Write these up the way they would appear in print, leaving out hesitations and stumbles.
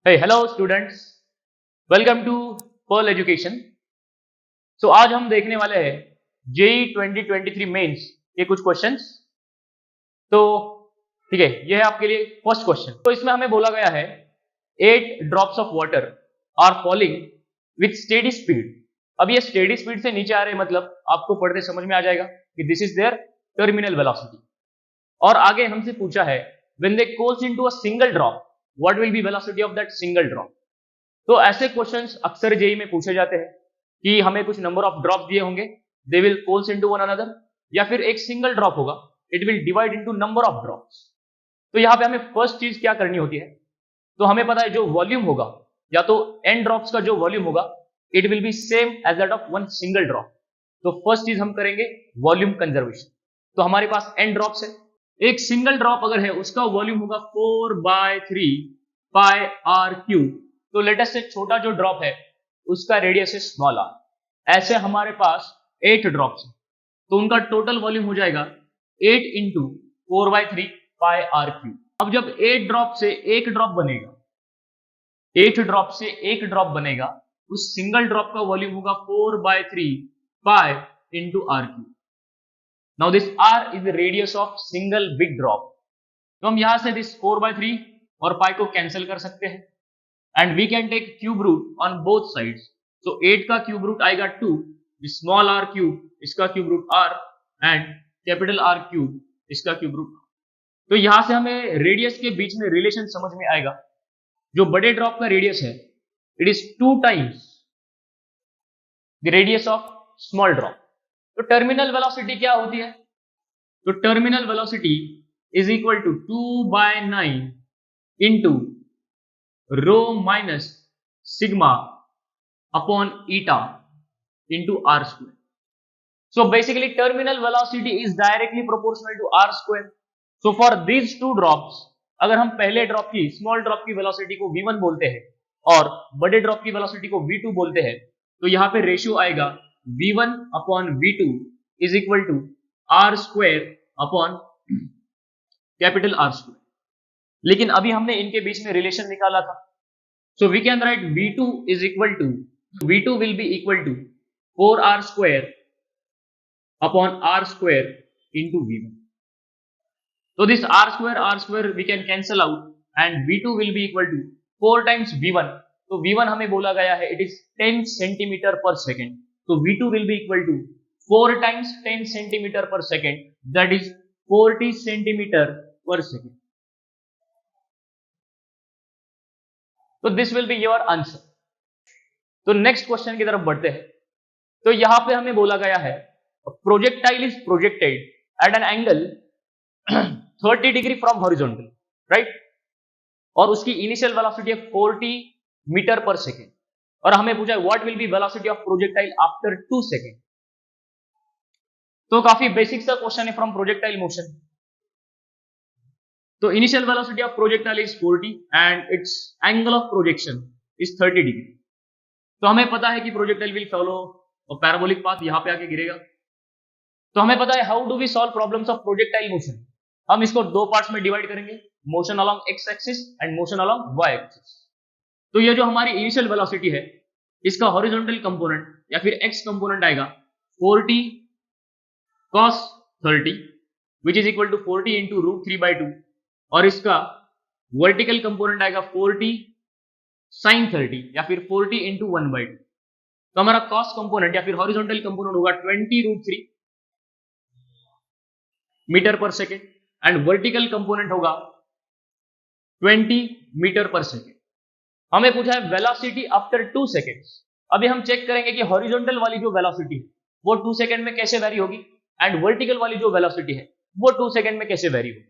Hey, hello students. Welcome to Pearl Education. आज हम देखने वाले हैं जेई 2023 मेंस के कुछ क्वेश्चंस। तो ठीक है, ये है आपके लिए फर्स्ट क्वेश्चन। तो इसमें हमें बोला गया है 8 drops of water are falling with steady speed. अब ये स्टेडी स्पीड से नीचे आ रहे हैं, मतलब आपको पढ़ते समझ में आ जाएगा कि this is their terminal velocity. और आगे हमसे पूछा है when they coalesce into a single drop what will be velocity of that single drop. तो ऐसे क्वेश्चंस अक्सर जेई में पूछे जाते हैं कि हमें कुछ नंबर ऑफ ड्रॉप दिए होंगे, they will coalesce into one another, या फिर एक सिंगल ड्रॉप होगा, it will divide into number of drops. तो यहाँ पे हमें फर्स्ट चीज क्या करनी होती है, तो हमें पता है जो वॉल्यूम होगा या तो एन ड्रॉप्स का जो वॉल्यूम होगा it will be same as that of one single drop. तो फर्स्ट चीज हम करेंगे वॉल्यूम कंजर्वेशन। तो हमारे पास एन ड्रॉप्स है, एक सिंगल ड्रॉप अगर है उसका वॉल्यूम होगा 4/3 पाई आर क्यूब। तो लेटेस्ट से छोटा जो ड्रॉप है उसका रेडियस है स्मॉल आर। ऐसे हमारे पास 8 ड्रॉप्स है, तो उनका टोटल वॉल्यूम हो जाएगा 8 इंटू 4/3 पाई आर क्यूब। अब जब 8 ड्रॉप से एक ड्रॉप बनेगा, 8 ड्रॉप से एक ड्रॉप बनेगा, उस सिंगल ड्रॉप का वॉल्यूम होगा 4/3 pi into R cube. Now this R is the radius of single big drop. तो हम यहां से दिस 4/3 और पाई को कैंसिल कर सकते हैं and we can take cube root on both sides. So 8 का cube root आएगा 2, small r cube इसका cube root r and capital R cube इसका cube root। तो यहां से हमें रेडियस के बीच में रिलेशन समझ में आएगा। जो बड़े ड्रॉप का रेडियस है it is 2 times the radius of small drop. तो टर्मिनल वेलोसिटी क्या होती है, तो terminal velocity is equal to 2/9 into rho minus sigma upon eta into r square. So basically terminal velocity is directly proportional to r square. So for these two drops, अगर हम पहले drop की small drop की velocity को v1 बोलते हैं और बड़े ड्रॉप की वेलोसिटी को v2 बोलते हैं, तो यहाँ पे रेशियो आएगा v1 upon v2 is equal to r square upon capital R square. लेकिन अभी हमने इनके बीच में रिलेशन निकाला था, so we can write v2 is equal to v2 will be equal to 4r square upon r square into v1. So this r square we can cancel out and v2 will be equal to 4 times v1. तो v1 हमें बोला गया है it is 10 centimeter per second. So v2 will be equal to 4 times 10 centimeter per second, that is 40 centimeter per second. तो this will be your answer. तो next question की तरफ बढ़ते हैं। तो यहां पे हमें बोला गया है projectile is projected at an angle 30 degree from horizontal, right, और उसकी इनिशियल वेलोसिटी है 40 मीटर पर सेकेंड, और हमें पूछा है what will be velocity of projectile after 2 second. तो काफी बेसिक सा क्वेश्चन है फ्रॉम प्रोजेक्टाइल मोशन। तो initial velocity of projectile is 40 and its angle of projection is 30 degree. तो हमें पता है कि projectile will follow parabolic path, यहां पे आके गिरेगा। तो हमें पता है how do we solve problems of projectile motion. हम इसको दो पार्ट्स में डिवाइड करेंगे, motion along x axis and motion along Y axis. तो ये जो हमारी इनिशियल वेलोसिटी है इसका हॉरिजॉन्टल कंपोनेंट या फिर एक्स कंपोनेंट आएगा 40 cos 30 which is equal to 40 into √3/2, और इसका वर्टिकल कंपोनेंट आएगा 40 sin 30 या फिर 40 इंटू 1/2। तो हमारा कॉस कंपोनेंट या फिर हॉरिजॉन्टल कंपोनेंट होगा 20 √3 metre per second and vertical component होगा 20 मीटर पर सेकेंड। हमें पूछा है वेलोसिटी आफ्टर 2 सेकेंड्स। अभी हम चेक करेंगे कि हॉरिजॉन्टल वाली जो वेलोसिटी है वो 2 सेकेंड में कैसे वेरी होगी एंड वर्टिकल वाली जो वेलोसिटी है वो 2 सेकेंड में कैसे वेरी होगी।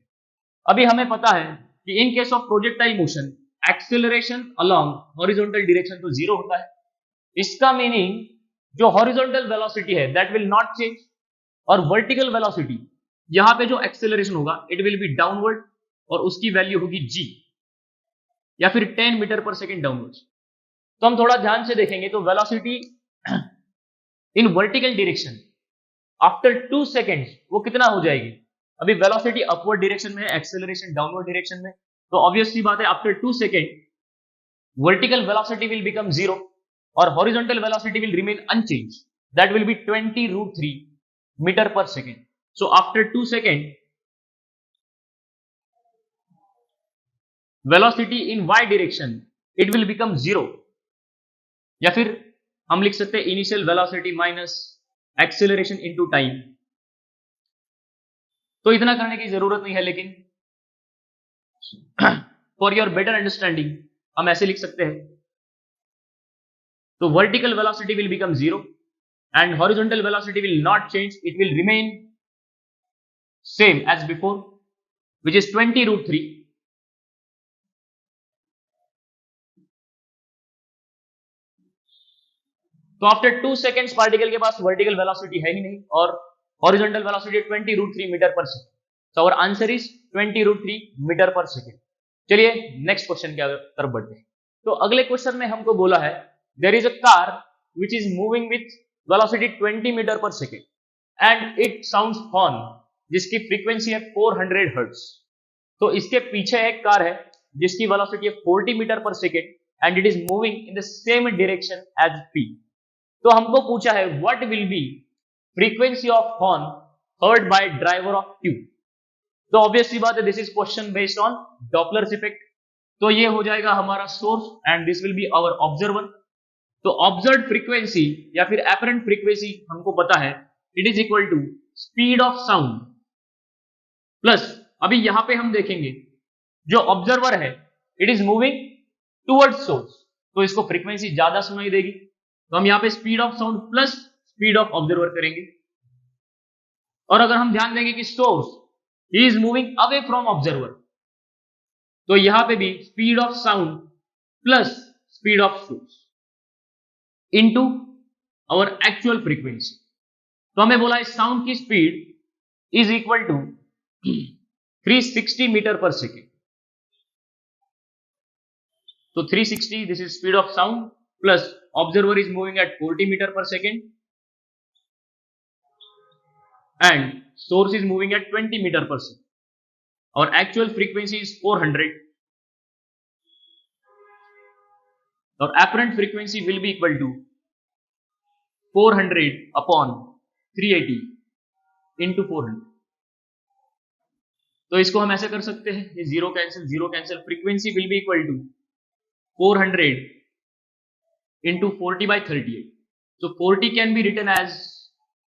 अभी हमें पता है कि in case of projectile motion acceleration along horizontal direction तो 0 होता है। इसका मीनिंग जो हॉरिजॉन्टल वेलोसिटी है दैट विल नॉट चेंज, और वर्टिकल वेलोसिटी यहां पे जो एक्सेलरेशन होगा इट विल बी डाउनवर्ड और उसकी वैल्यू होगी g या फिर 10 मीटर पर सेकेंड डाउनवर्ड्स। तो हम थोड़ा ध्यान से देखेंगे तो velocity in vertical direction after 2 seconds वो कितना हो जाएगी। अभी वेलोसिटी अपवर्ड डायरेक्शन में है, एक्सेलरेशन डाउनवर्ड डायरेक्शन में, तो ऑब्वियस सी बात है after 2 second vertical velocity will become 0 or horizontal velocity will remain unchanged. That will be 20 root 3 meter per second. So after 2 seconds, velocity in y direction it will become 0, या फिर हम लिख सकते हैं initial velocity minus acceleration into time. तो इतना करने की जरूरत नहीं है, लेकिन फॉर योर बेटर अंडरस्टैंडिंग हम ऐसे लिख सकते हैं. तो vertical velocity will become 0 and horizontal velocity will not change, it will remain same as before, which is 20 root 3. तो आफ्टर 2 सेकेंड्स पार्टिकल के पास वर्टिकल वेलोसिटी है ही नहीं और horizontal velocity 20 root 3 metre per second. So our answer is 20 root 3 metre per second. चलिए next question की तरफ बढ़ते हैं. तो अगले क्वेश्चन में हमको बोला है there is a car which is moving with velocity 20 metre per second and it sounds horn जिसकी फ्रीक्वेंसी है 400 हर्ट्ज. तो इसके पीछे एक कार है जिसकी वेलोसिटी है 40 metre per second and it is moving in the same direction as P. तो हमको पूछा है what will be frequency of horn heard by driver of tube. तो ऑब्वियसली बात है this is question based on Doppler's effect. तो ये हो जाएगा हमारा source and this will be our observer. तो ऑब्जर्व्ड फ्रीक्वेंसी या फिर एपरेंट फ्रीक्वेंसी हमको पता है it is equal to speed of sound plus, अभी यहां पे हम देखेंगे जो ऑब्जर्वर है it is moving towards source, तो इसको फ्रीक्वेंसी ज्यादा सुनाई देगी. तो हम यहां पे speed of sound plus speed of observer करेंगे. और अगर हम ध्यान देंगे कि सोर्स ही is moving away from observer, तो यहां पे भी speed of sound plus speed of source into our actual frequency. तो हमें बोला है साउंड की speed is equal to 360 metre per second. तो 360 this is speed of sound plus observer is moving at 40 meter per second and source is moving at 20 meter per second. Our actual frequency is 400. Our apparent frequency will be equal to 400 upon 380 into 400. तो इसको हम ऐसे कर सकते हैं, ये zero cancel, frequency will be equal to 400 into 40 by 38. So 40 can be written as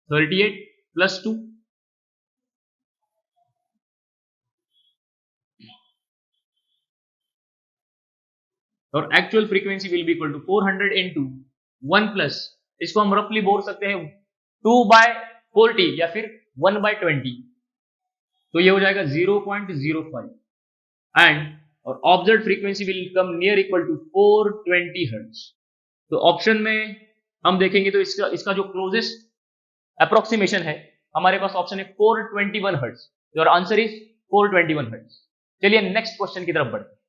38 plus 2. और actual frequency will be equal to 400 into 1 plus, इसको हम रफली बोल सकते हैं 2 by 40 या फिर 1 by 20. तो ये हो जाएगा 0.05 and और observed frequency will come near equal to 420 hertz. तो ऑप्शन में हम देखेंगे तो इसका जो क्लोजेस्ट अप्रोक्सीमेशन है हमारे पास ऑप्शन है 421 hertz. Your answer is 421 hertz. चलिए नेक्स्ट क्वेश्चन की तरफ बढ़ते हैं.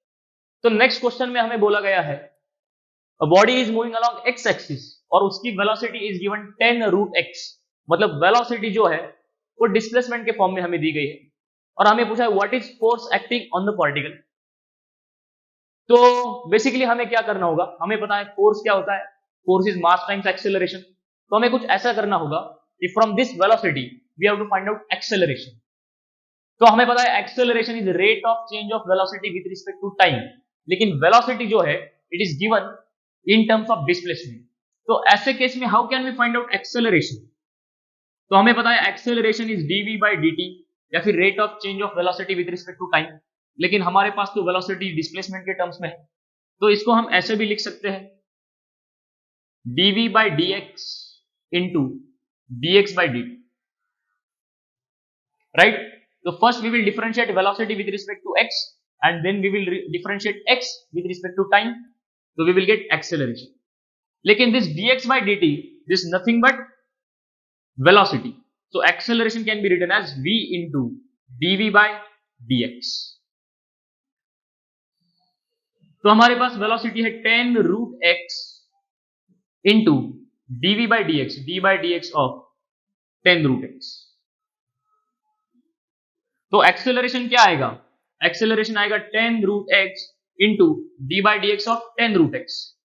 तो नेक्स्ट क्वेश्चन में हमें बोला गया है a body is moving along x axis और उसकी velocity is given 10 root x. मतलब वेलोसिटी जो है वो डिस्प्लेसमेंट के फॉर्म में हमें दी गई है और हमें पूछा है what is force acting on the particle. तो बेसिकली हमें क्या करना होगा, हमें पता है फोर्स क्या होता है, force is mass times acceleration. तो हमें कुछ ऐसा करना होगा कि from this velocity we have to find out acceleration. तो हमें पता है acceleration is rate of change of velocity with respect to time, लेकिन वेलोसिटी जो है it is given in terms of displacement. तो ऐसे केस में how can we find out acceleration. तो हमें पता है acceleration is dv by dt या फिर rate of change of velocity with respect to time, लेकिन हमारे पास तो वेलोसिटी डिस्प्लेसमेंट के टर्म्स में है. तो इसको हम ऐसे भी लिख सकते हैं dv by dx into dx by dt, right? So first we will differentiate velocity with respect to x and then we will differentiate x with respect to time, so we will get acceleration. लेकिन this dx by dt this is nothing but velocity, so acceleration can be written as v into dv by dx. तो हमारे पास velocity है 10 root x into dv by dx, d by dx of 10 root x. तो acceleration क्या आएगा, acceleration आएगा 10 root x into d by d x of 10 root x.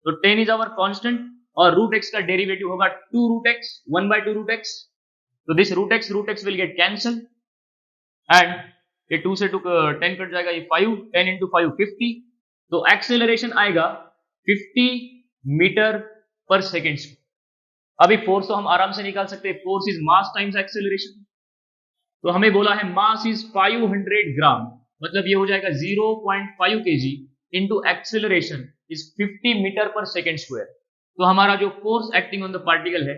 तो 10 is our constant और root x का डेरिवेटिव होगा 2 root x 1 by 2 root x. तो this root x will get cancel and ये 2 से 10 कट जाएगा, ये 5, 10 इंटू 5 50। तो एक्सेलरेशन आएगा 50 मीटर पर सेकेंड। अभी फोर्स तो हम आराम से निकाल सकते हैं, force is mass times acceleration. तो हमें बोला है मास इज 500 ग्राम, मतलब ये हो जाएगा 0.5 kg into acceleration is 50 metre per second square. तो हमारा जो force acting on the particle है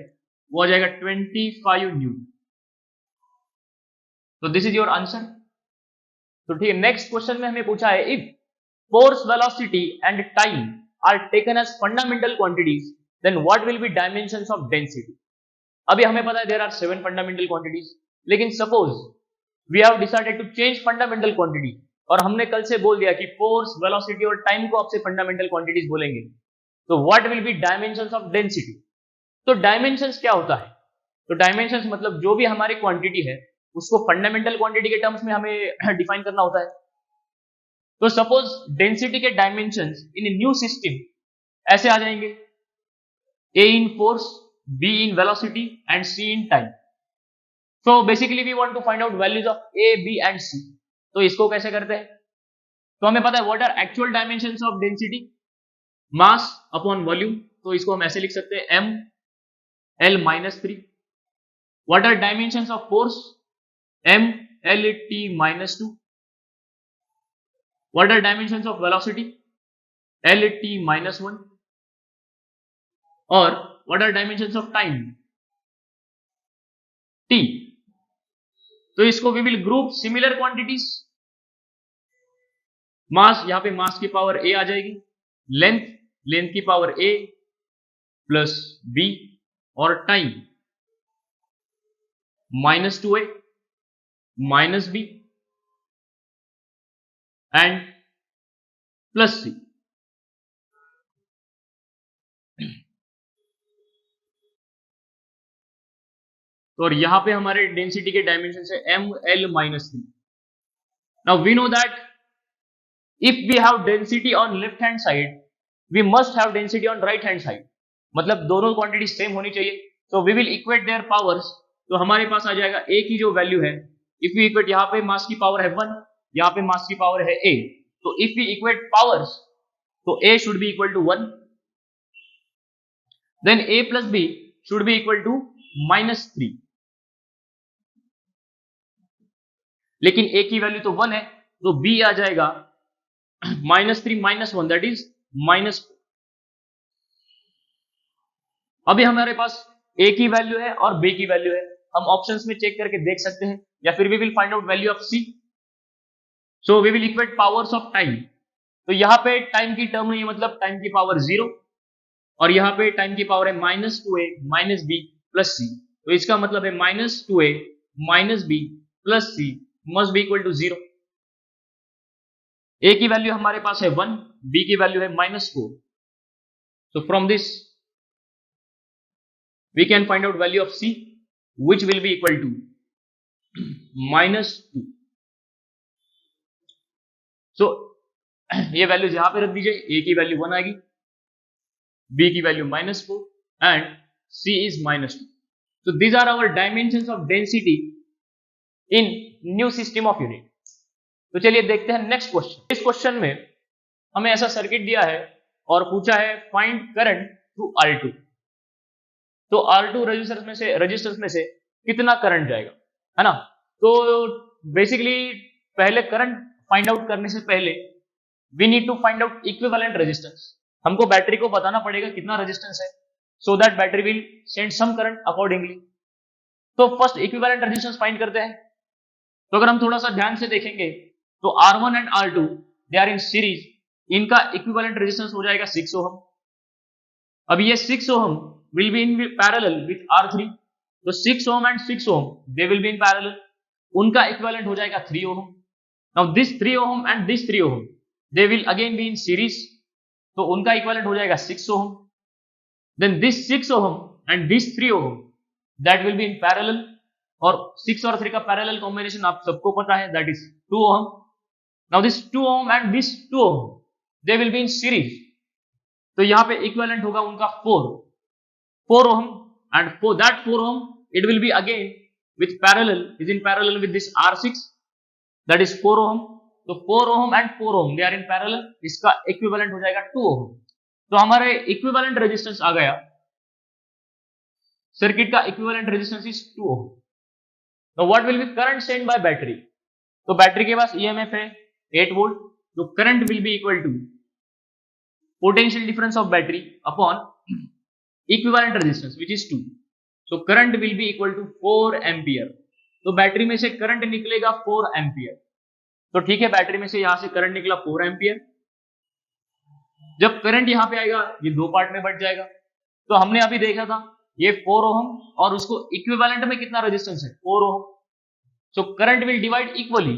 वो आ जाएगा 25 न्यूटन। तो दिस इज योर आंसर। तो ठीक है, नेक्स्ट क्वेश्चन में हमें पूछा है if force velocity and time are taken as fundamental quantities then what will be dimensions of density. अभी हमें पता है देयर आर 7 फंडामेंटल क्वांटिटीज, लेकिन suppose we have decided to change fundamental quantity और हमने कल से बोल दिया कि फोर्स वेलोसिटी और टाइम को आपसे फंडामेंटल क्वांटिटीज बोलेंगे, तो what will be dimensions of density. तो डायमेंशंस क्या होता है? तो डायमेंशंस मतलब जो भी हमारी क्वांटिटी है उसको फंडामेंटल क्वांटिटी के टर्म्स में हमें डिफाइन करना होता है। तो सपोज डेंसिटी के डायमेंशंस इन न्यू सिस्टम ऐसे आ जाएंगे, A in force, B in velocity and C in time. So basically we want to find out values of A, B and C. तो इसको कैसे करते हैं? तो हमें पता है what are actual dimensions of density, mass upon volume। तो इसको हम ऐसे लिख सकते हैं m l minus 3। what are dimensions of force, m l t minus 2। what are dimensions of velocity, l t minus 1। और what are dimensions of time, t। तो इसको we will group similar quantities। मास, यहां पे मास की power a आ जाएगी, length की power a plus b और time -2a minus b and plus c। और यहां पे हमारे डेंसिटी के डायमेंशन है m l minus 3। Now we know that if we have density on left hand side we must have density on right hand side, मतलब दोनों quantity same होनी चाहिए। तो we will equate their powers. तो हमारे पास आ जाएगा a की जो वैल्यू है, इफ वी इक्वेट, यहाँ पे मास की पावर है 1, यहाँ पे मास की पावर है a, तो इफ वी इक्वेट पावर्स तो a should be equal to 1, then a plus b should be equal to -3। लेकिन a की वैल्यू तो 1 है, तो b आ जाएगा -3 -1 दैट इज -4। अभी हमारे पास a की वैल्यू है और b की वैल्यू है, हम ऑप्शंस में चेक करके देख सकते हैं, या फिर we will find out value of c। So we will equate powers of time. तो यहां पे टाइम की टर्म नहीं है, मतलब टाइम की पावर 0, और यहां पे टाइम की पावर है -2a minus b plus c। तो इसका मतलब है -2a minus b plus c must be equal to 0। a की वैल्यू हमारे पास है 1, b की वैल्यू है -4। So from this we can find out value of c which will be equal to -2। So ये वैल्यूज यहां पे रख दीजिए, a की वैल्यू 1 आएगी, b की value -4 and c is -2। So these are our dimensions of density in new system of unit। तो चलिए देखते हैं नेक्स्ट क्वेश्चन। इस क्वेश्चन में हमें ऐसा सर्किट दिया है और पूछा है फाइंड करंट थ्रू R2। तो R2 रजिस्टर्स में से कितना करंट जाएगा, है ना। तो बेसिकली पहले करंट फाइंड आउट करने से पहले we need to find out equivalent resistance. हमको बैटरी को बताना पड़ेगा कितना रेजिस्टेंस है, so that battery will send some current accordingly. तो फर्स्ट इक्विवेलेंट रेजिस्टेंस फाइंड करते हैं। तो अगर हम थोड़ा सा ध्यान से देखेंगे तो R1 and R2 they are in series, इनका इक्विवेलेंट रेजिस्टेंस हो जाएगा 6 ओम। अब ये 6 ओम will be in parallel with R3, तो 6 ohm and 6 ohm they will be in parallel, उनका इक्विवेलेंट हो जाएगा 3 ohm। now this 3 ohm and this 3 ohm they will again be in series, तो उनका इक्विवेलेंट हो जाएगा 6 ohm। then this 6 ohm and this 3 ohm that will be in parallel, और 6 और 3 का पैरेलल कॉम्बिनेशन आप सबको पता है, that is 2 ohm। now this 2 ohm and this 2 ohm they will be in series, तो यहाँ पे इक्विवेलेंट होगा उनका 4 ohm, and for that 4 ohm it will be again with parallel, is in parallel with this R6, that is 4 ohm. तो 4 ohm and 4 ohm they are in parallel, इसका equivalent हो जाएगा 2 ohm. तो हमारे इक्विवेलेंट रेजिस्टेंस आ गया, circuit का equivalent resistance is 2 ohm. Now what will be current sent by battery? तो battery के पास EMF है 8 वोल्ट, तो current will be equal to potential difference of battery upon equivalent resistance which is 2. So current will be equal to 4 ampere. तो battery में से current निकलेगा 4 ampere. तो ठीक है, बैटरी में से यहां से करंट निकला 4 एम्पियर. जब करंट यहां पे आएगा ये दो पार्ट में बट जाएगा. तो हमने अभी देखा था ये 4 ओम और उसको इक्विवेलेंट में कितना रेजिस्टेंस है 4 ohm. So current will divide equally.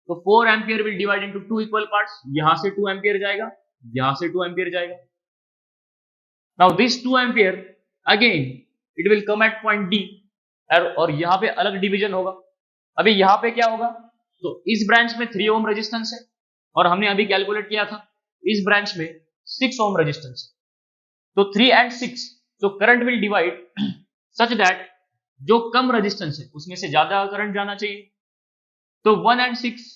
तो 4 ampere will divide into 2 equal parts. यहां से 2 एम्पियर जाएगा, यहां से 2 एम्पियर जाएगा. Now this 2 ampere again it will come at point D, और यहां पे अलग डिवीजन होगा. अभी यहां पे क्या होगा, तो इस ब्रांच में 3 ओम रेजिस्टेंस है और हमने अभी कैलकुलेट किया था इस ब्रांच में 6 ओम रेजिस्टेंस है. तो 3 and 6, तो current will divide such that जो कम रेजिस्टेंस है उसमें से ज्यादा करंट जाना चाहिए. तो 1 and 6,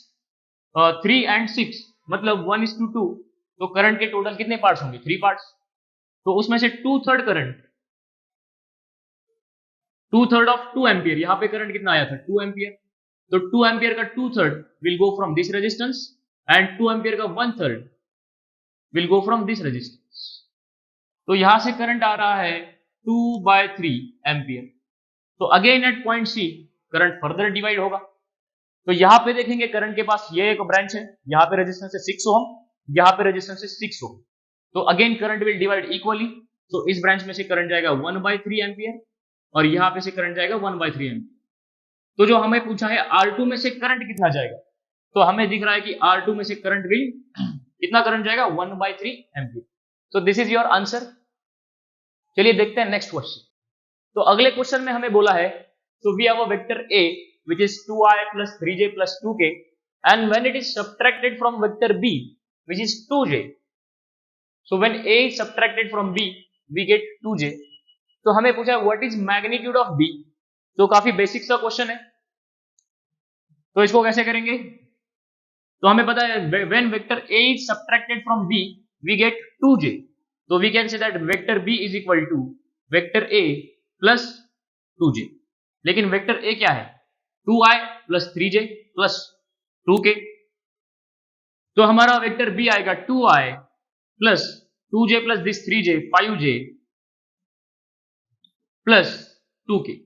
3 and 6 मतलब 1:2. तो करंट के टोटल कितने पार्ट्स होंगे 3 पार्ट्स. तो उसमें से 2/3 करंट, 2/3 ऑफ 2 एम्पियर, यहां पे करंट कितना आया था 2 एम्पियर. तो 2 एम्पियर का 2/3 will go from this resistance and 2 ampere का 1/3 will go from this resistance. तो यहां से करंट आ रहा है 2/3 एम्पियर. तो again at point C current further divide होगा. तो यहां पे देखेंगे करंट के पास ये एक ब्रांच है, यहां पे रेजिस्टेंस है 6 ओम, यहां पे रेजिस्टेंस है 6 ओम. तो again current will divide equally. तो इस ब्रांच में से करंट जाएगा 1/3 एम्पियर और यहां पे से करंट जाएगा 1/3 एम्पियर. तो जो हमें पूछा है R2 में से करंट कितना जाएगा, तो हमें दिख रहा है कि R2 में से करंट विल कितना करंट जाएगा 1/3 ampere. So this is your answer. चलिए देखते हैं नेक्स्ट क्वेश्चन. तो अगले क्वेश्चन में हमें बोला है, so we have a vector A which is 2i plus 3j plus 2k, and when it is subtracted from vector B which is 2j, so when A is subtracted from B we get 2j. तो हमें पूछा है what is magnitude of B. तो काफी basic सा question है, तो इसको कैसे करेंगे. तो हमें पता है when vector A is subtracted from B we get 2j. तो we can say that vector B is equal to vector A plus 2j. लेकिन वेक्टर A क्या है 2i plus 3j plus 2k. तो हमारा वेक्टर B आएगा 2i plus 2j plus this 3j 5j plus 2k.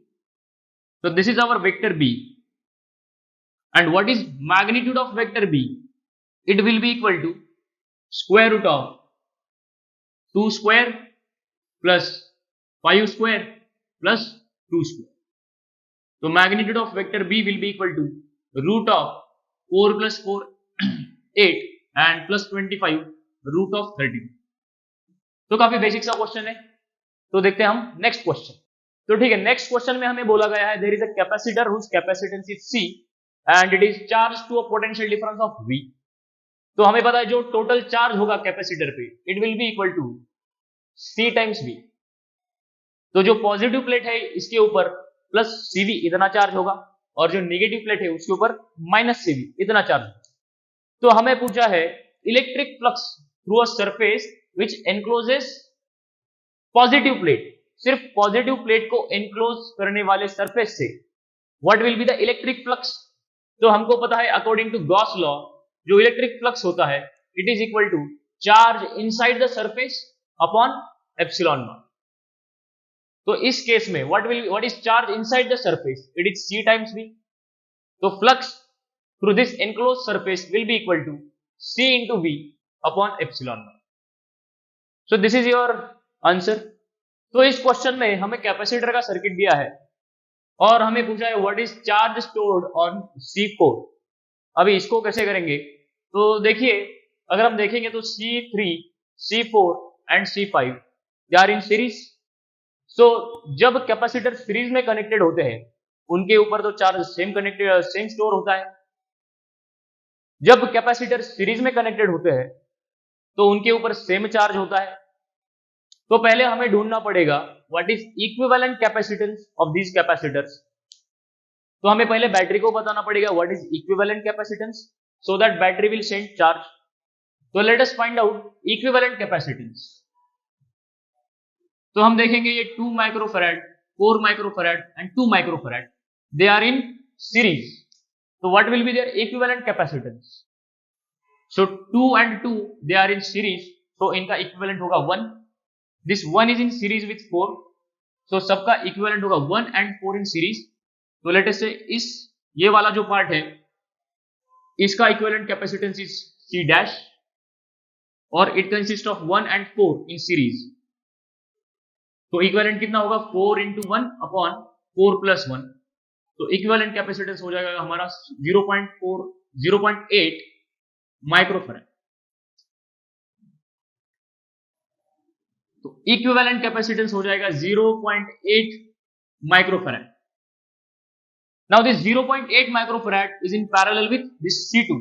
So this is our vector B. And what is magnitude of vector B? It will be equal to square root of 2 square plus 5 square plus 2 square. तो magnitude of vector B will be equal to root of 4 plus 4 8 and plus 25 root of 13. तो काफी basic सा question है. तो देखते हैं हम next question. तो ठीक है, नेक्स्ट क्वेश्चन में हमें बोला गया है there is a capacitor whose capacitance is C and it is charge to a potential difference of V. तो हमें पता है जो टोटल चार्ज होगा कैपेसिटर पे it will be equal to C times V. तो जो पॉजिटिव प्लेट है इसके ऊपर प्लस CV इतना चार्ज होगा और जो नेगेटिव प्लेट है उसके ऊपर माइनस CV इतना चार्ज होगा. तो हमें पूछा है electric flux through a surface which encloses positive plate. सिर्फ पॉजिटिव प्लेट को एनक्लोज करने वाले सरफेस से what will be the electric flux. तो हमको पता है अकॉर्डिंग टू गॉस लॉ जो इलेक्ट्रिक फ्लक्स होता है it is equal to charge inside the surface upon epsilon naught. तो इस केस में what is charge inside the surface it is C times V. तो flux through this enclose surface will be equal to C into V upon epsilon naught. So this is your answer. तो इस question में हमें capacitor का circuit दिया है और हमें पूछा है what is charge stored on C4. अभी इसको कैसे करेंगे, तो देखिए अगर हम देखेंगे तो C3 C4 and C5 they are in series. So जब कैपेसिटर सीरीज में कनेक्टेड होते हैं उनके ऊपर तो चार्ज सेम स्टोर होता है. जब कैपेसिटर सीरीज में कनेक्टेड होते हैं तो उनके ऊपर सेम चार्ज होता है। तो पहले हमें ढूंढना पड़ेगा what is equivalent capacitance of these capacitors. तो हमें पहले बैटरी को बताना पड़ेगा what is equivalent capacitance so that battery will send charge. तो let us find out equivalent capacitance. तो हम देखेंगे ये 2 microfarad, 4 microfarad and 2 microfarad, they are in series. तो what will be their equivalent capacitance? So 2 and 2 they are in series, तो इनका equivalent होगा 1। This 1 is in series with 4, so सबका equivalent होगा 1 and 4 इन सीरीज। तो let us say इस ये वाला जो पार्ट है इसका equivalent capacitance is C dash और it consist of 1 and 4 in series. तो इक्विवेलेंट कितना होगा 4 into 1 upon 4 plus 1। तो इक्विवेलेंट कैपेसिटेंस हो जाएगा हमारा 0.8 माइक्रोफैराड। तो इक्विवेलेंट कैपेसिटेंस हो जाएगा 0.8 microfarad. Now this 0.8 microfarad is in parallel with this C2।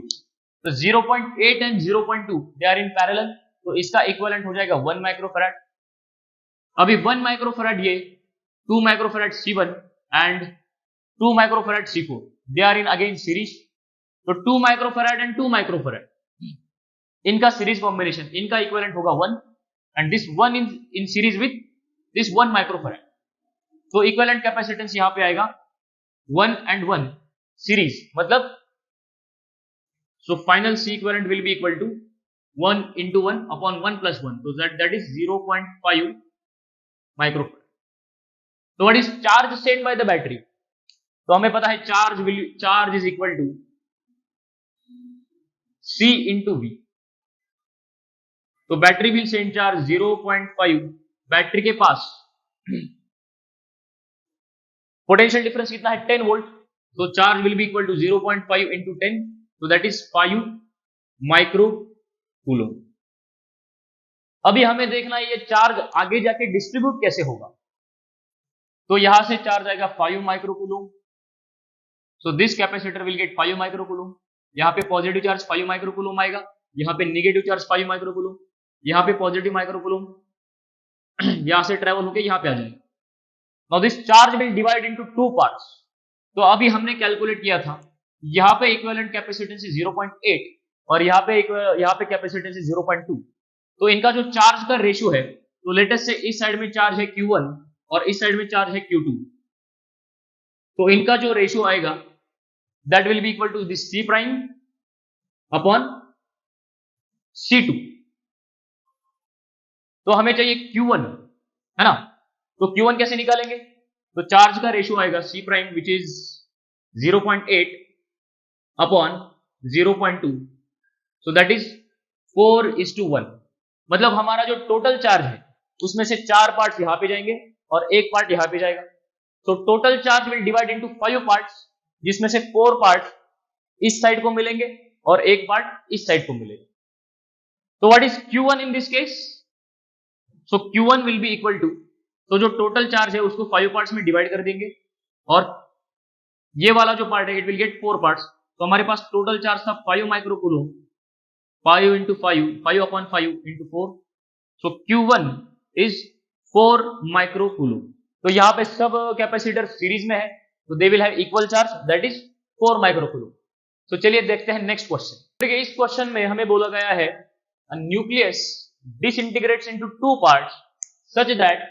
तो 0.8 and 0.2 they are in parallel, तो इसका इक्विवेलेंट हो जाएगा 1 माइक्रोफैराड। अभी 1 माइक्रोफैराड ये 2 microfarad C1 and 2 microfarad C4 they are in again series. तो 2 माइक्रोफैराड एंड 2 माइक्रोफैराड इनका series combination, इनका इक्विवेलेंट होगा 1 and this 1 in series with this 1 microfarad. तो इक्विवेलेंट कैपेसिटेंस यहां पे आएगा 1 and 1 सीरीज, मतलब so final C equivalent will be equal to 1 into 1 upon 1 plus 1, so that is 0.5 microfarad. तो what is charge send by the battery? तो हमें पता है charge is equal to C into V। तो battery will send charge 0.5, battery के पास potential difference कितना है 10 वोल्ट, तो charge will be equal to 0.5 into 10, तो दैट इज 5 माइक्रो कूलम। अभी हमें देखना है ये चार्ज आगे जाके डिस्ट्रीब्यूट कैसे होगा। तो यहां से चार्ज आएगा 5 micro coulomb, so this capacitor will get 5 micro coulomb. यहां पे पॉजिटिव चार्ज 5 माइक्रो कूलम आएगा, यहां पे नेगेटिव चार्ज 5 माइक्रो कूलम, यहां पे पॉजिटिव माइक्रो कूलम यहां से ट्रेवल होके यहां पे आ जाएगा। Now this charge will divide into 2 parts. तो अभी हमने कैलकुलेट किया था यहां पे इक्विवेलेंट कैपेसिटेंस इज 0.8 और यहां पे कैपेसिटेंस इज 0.2। तो इनका जो चार्ज का रेशियो है, तो लेटेस्ट से इस साइड में चार्ज है Q1 और इस साइड में चार्ज है Q2, तो इनका जो रेशियो आएगा that will be equal to this C prime upon C2। तो हमें चाहिए Q1, है ना? तो Q1 कैसे निकालेंगे? तो चार्ज का रेशियो आएगा C prime which is 0.8 upon 0.2, so that is 4:1। मतलब हमारा जो टोटल चार्ज है उसमें से 4 पार्ट्स यहां पे जाएंगे और 1 पार्ट यहां पे जाएगा। तो total charge will divide into 5 parts, जिसमें से 4 पार्ट इस साइड को मिलेंगे और 1 पार्ट इस साइड को मिलेगा। तो what is Q1 in this case? So Q1 will be equal to, तो जो टोटल चार्ज है उसको 5 पार्ट्स में डिवाइड कर देंगे और ये वाला जो पार्ट है इट विल गेट 4 पार्ट्स। तो हमारे पास टोटल चार्ज था 5 micro coulomb, 5 into 5, 5 upon 5 into 4, so Q1 is 4 micro coulomb. तो यहाँ पे सब कैपेसिटर सीरीज में है, तो they will have equal charge that is 4 micro coulomb. तो चलिए देखते हैं नेक्स्ट क्वेश्चन। देखिए इस क्वेश्चन में हमें बोला गया है nucleus disintegrates into 2 parts such that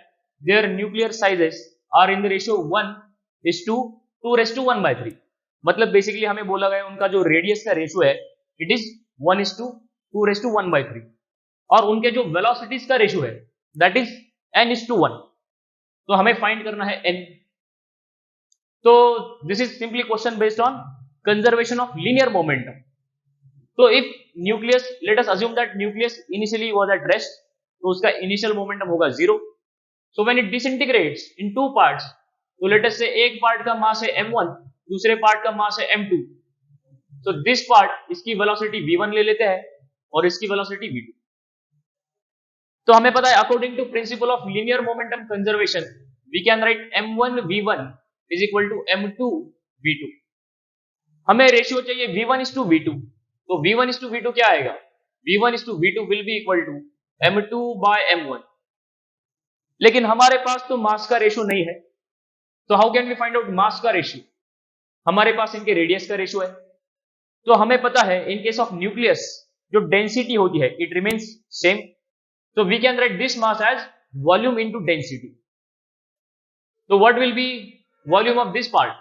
their nuclear sizes are in the ratio 1:2:1/3। मतलब बेसिकली हमें बोला गया उनका जो रेडियस का रेशियो है इट इज 1:2:1/3 और उनके जो वेलोसिटीज का रेशियो है दैट इज n:1। तो हमें फाइंड करना है n। तो this is simply question based on conservation of linear momentum. तो if nucleus, let us assume that nucleus initially was at rest, तो उसका इनिशियल मोमेंटम होगा 0। So when it disintegrates in 2 parts, तो let us say एक part का मास है m1, दूसरे part का मास है m2। तो दिस पार्ट, इसकी वेलोसिटी v1 ले लेते हैं और इसकी वेलोसिटी v2। तो हमें पता है according to principle of linear momentum conservation we can write m1 v1 is equal to m2 v2। हमें रेशियो चाहिए v1:v2, तो v1:v2 क्या आएगा? V1:V2 will be equal to m2 by m1. लेकिन हमारे पास तो मास का रेशियो नहीं है, तो how can we find out mass का रेशियो? हमारे पास इनके रेडियस का रेशियो है, तो हमें पता है इन केस ऑफ न्यूक्लियस जो डेंसिटी होती है it remains same, so we can write this mass as volume into density. So what will be volume of this part?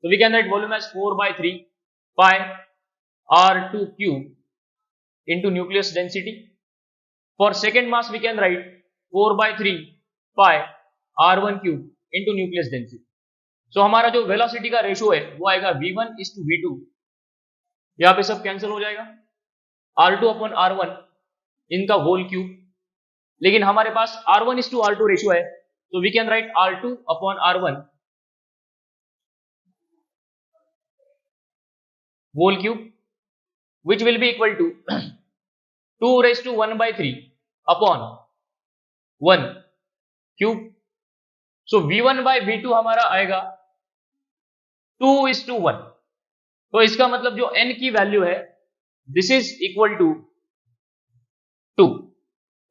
So we can write volume as 4 by 3 pi r2 cube into nucleus density. For second mass we can write 4 by 3 pi r1 cube into nucleus density. So हमारा जो velocity का ratio है वो आएगा v1:v2, यहाँ पे सब cancel हो जाएगा, r2/r1 इनका होल क्यूब, लेकिन हमारे पास r1:r2 रेशियो है, तो we can write r2/r1 whole cube which will be equal to 2⁻⁴ upon 1 cube. So v1/v2 हमारा आएगा 2:1. तो इसका मतलब जो n की वैल्यू है दिस इज इक्वल टू 2.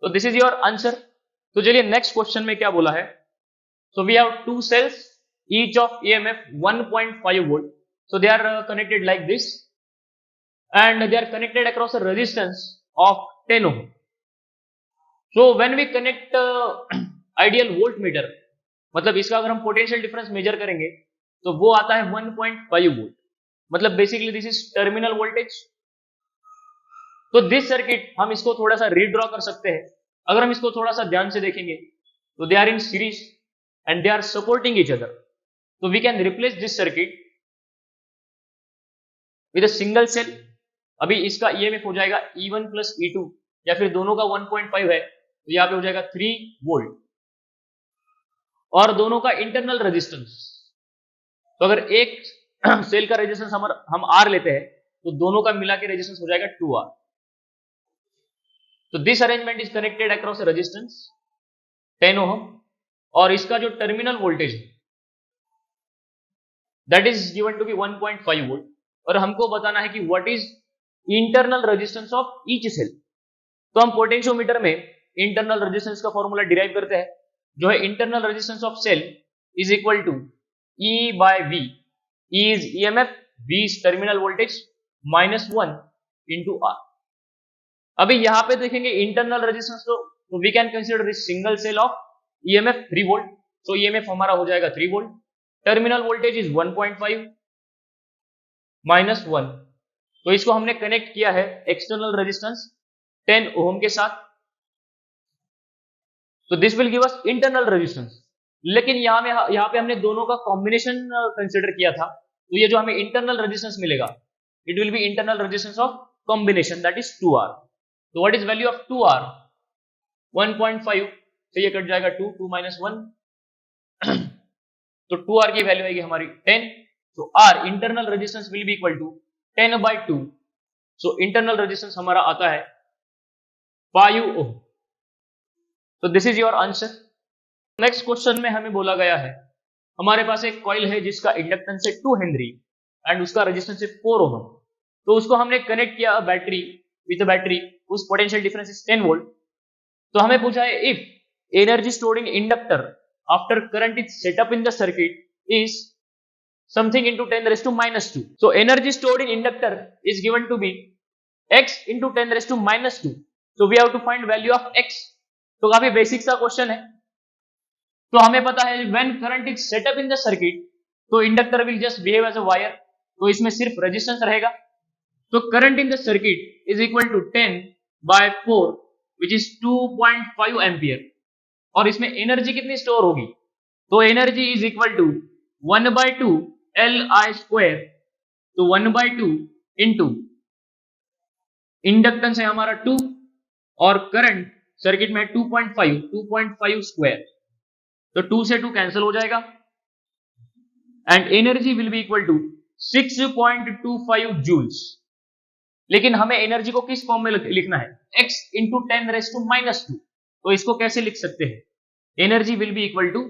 तो दिस इज योर आंसर. तो चलिए नेक्स्ट क्वेश्चन में क्या बोला है. So we have two cells each of EMF 1.5 volt. So they are connected like this and they are connected across a resistance of 10 ohm. So when we connect ideal voltmeter, मतलब इसका अगर हम potential difference measure करेंगे तो वो आता है 1.5 volt. मतलब basically this is terminal voltage. तो दिस सर्किट हम इसको थोड़ा सा रीड्रॉ कर सकते हैं. अगर हम इसको थोड़ा सा ध्यान से देखेंगे तो they are in series and they are supporting each other. तो we can replace this circuit with a single cell. अभी इसका EMF हो जाएगा E1 प्लस E2, या फिर दोनों का 1.5 है तो यहाँ पे हो जाएगा 3 वोल्ट, और दोनों का इंटरनल रेजिस्टेंस. तो अगर एक सेल का रेजिस्टेंस हम R लेते हैं तो दोनों का मिला के रेजिस्टेंस हो जाएगा 2R. तो this arrangement is connected across resistance 10 ohm, और इसका जो टर्मिनल वोल्टेज है that is given to be 1.5 volt. और हमको बताना है कि what is internal resistance of each cell. तो हम पोटेंशियोमीटर में इंटरनल रेजिस्टेंस का फॉर्मूला डिराइव करते हैं, जो है internal resistance of cell is equal to E by V. E is EMF, V is terminal voltage minus 1 into R. अभी यहां पे देखेंगे इंटरनल रेजिस्टेंस, तो we can consider this single cell of EMF 3 volt. तो EMF हमारा हो जाएगा 3 volt. Terminal voltage is 1.5 minus 1. तो इसको हमने कनेक्ट किया है एक्सटर्नल रेजिस्टेंस 10 ओम के साथ. तो this will give us internal resistance. लेकिन यहाँ पे हमने दोनों का कॉम्बिनेशन कंसिडर किया था, तो ये जो हमें इंटरनल रेजिस्टेंस मिलेगा it will B internal resistance of combination that is 2R. तो what is value of 2R? 1.5 से ये कट जाएगा 2 माइनस 1 तो 2R की वैल्यू आएगी हमारी 10. तो R internal resistance will be equal to 10/2. So internal resistance हमारा आता है 5 ओम. तो this is your answer. Next question में हमें बोला गया है हमारे पास एक कॉइल है जिसका इंडक्टेंस है 2 हेनरी एंड उसका रेजिस्टेंस है 4 ओम. तो उसको हमने कनेक्ट किया बैटरी विद बैटरी, उस पोटेंशियल डिफरेंस इज 10 वोल्ट. तो हमें पूछा है if energy stored in inductor after current is set up in the circuit is something into 10 raised to minus 2. So energy stored in inductor is given to be x into 10 raised to minus 2. So we have to find value of x. तो काफी basic सा question है. तो हमें पता है when current is set up in the circuit तो inductor will just behave as a wire. तो इसमें सिर्फ रेजिस्टेंस रहेगा. तो current in the circuit is equal to 10/4 which is 2.5 ampere. और इसमें एनर्जी कितनी स्टोर होगी? तो energy is equal to 1/2 Li square. तो 1/2 इंटू इंडक्टेंस है हमारा 2 और करंट सर्किट में 2.5 स्क्वायर. तो 2 से 2 कैंसिल हो जाएगा and energy will be equal to 6.25 joules. लेकिन हमें एनर्जी को किस फॉर्म में लिखना है? x into 10 raise to minus 2. तो इसको कैसे लिख सकते हैं? Energy will be equal to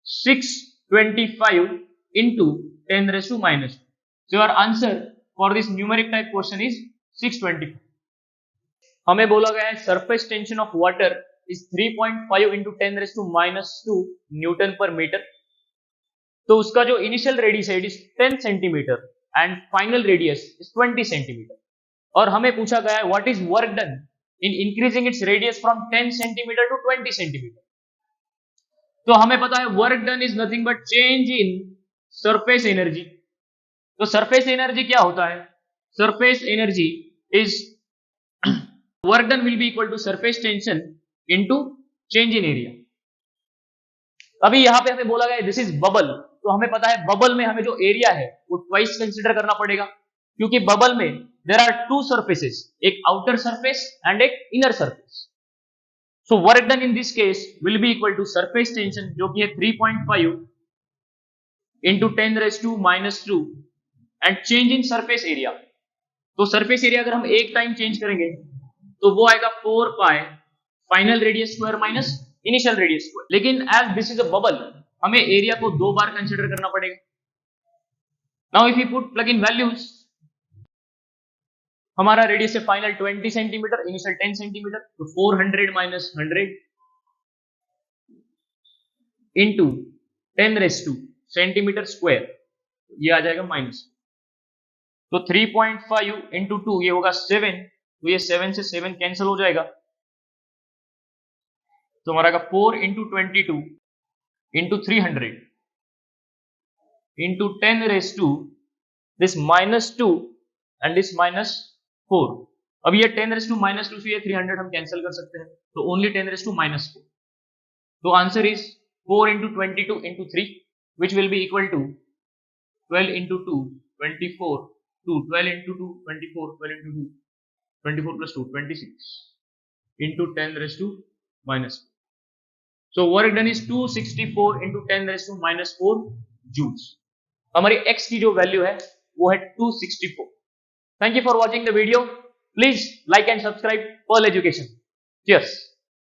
625 into 10 raised to minus 2. So your answer for this numeric type question is 625. हमें बोला गया है surface tension of water is 3.5 into 10⁻⁻² newton per metre. तो उसका जो इनिशियल रेडियस है it is 10 centimetre and final radius is 20 centimetre. और हमें पूछा गया है what is work done in increasing its radius from 10 centimetre to 20 centimetre. तो हमें पता है work done is nothing but change in surface energy. तो सरफेस एनर्जी क्या होता है? Surface energy is work done will be equal to surface tension into change in area. अभी यहां पे हमें बोला गया दिस इज बबल, तो हमें पता है बबल में हमें जो एरिया है वो ट्वाइस कंसीडर करना पड़ेगा, क्योंकि बबल में देयर आर टू सरफेसेस, एक आउटर सरफेस एंड एक inner surface. So work done in this case will be equal to surface tension जो कि है 3.5 into 10⁻² and change in surface area. तो सरफेस एरिया अगर हम एक टाइम चेंज करेंगे तो वो आएगा 4 pi final radius square minus initial radius square. लेकिन as this is a bubble हमें एरिया को 2 बार कंसीडर करना पड़ेगा। Now if you put plug in values, हमारा रेडियस है फाइनल 20 सेंटीमीटर, इनिशियल 10 सेंटीमीटर, तो 400 माइनस 100 इंटू 10⁻² सेंटीमीटर स्क्वायर, ये आ जाएगा माइनस। तो 3.5 इंटू 2 ये होगा 7, तो ये 7 से 7 कैंसिल हो जाएगा, तो हमारा 4 into 22 into 300 into 10⁻², this -2 and this -4। अब ये 10⁻² से ये 300 हम कैंसिल कर सकते हैं, तो ओनली 10⁻⁻4। तो answer is 4 into 22 into 3 which will be equal to 12 into 2 24, 12 into 2 24, 12 into 2 24 plus 2 26 into 10⁻⁻4। so work done is 264 into 10⁻⁻4 joules। हमारी x की जो वैल्यू है वो है 264। Thank you for watching the video. Please like and subscribe Pearl Education. Cheers.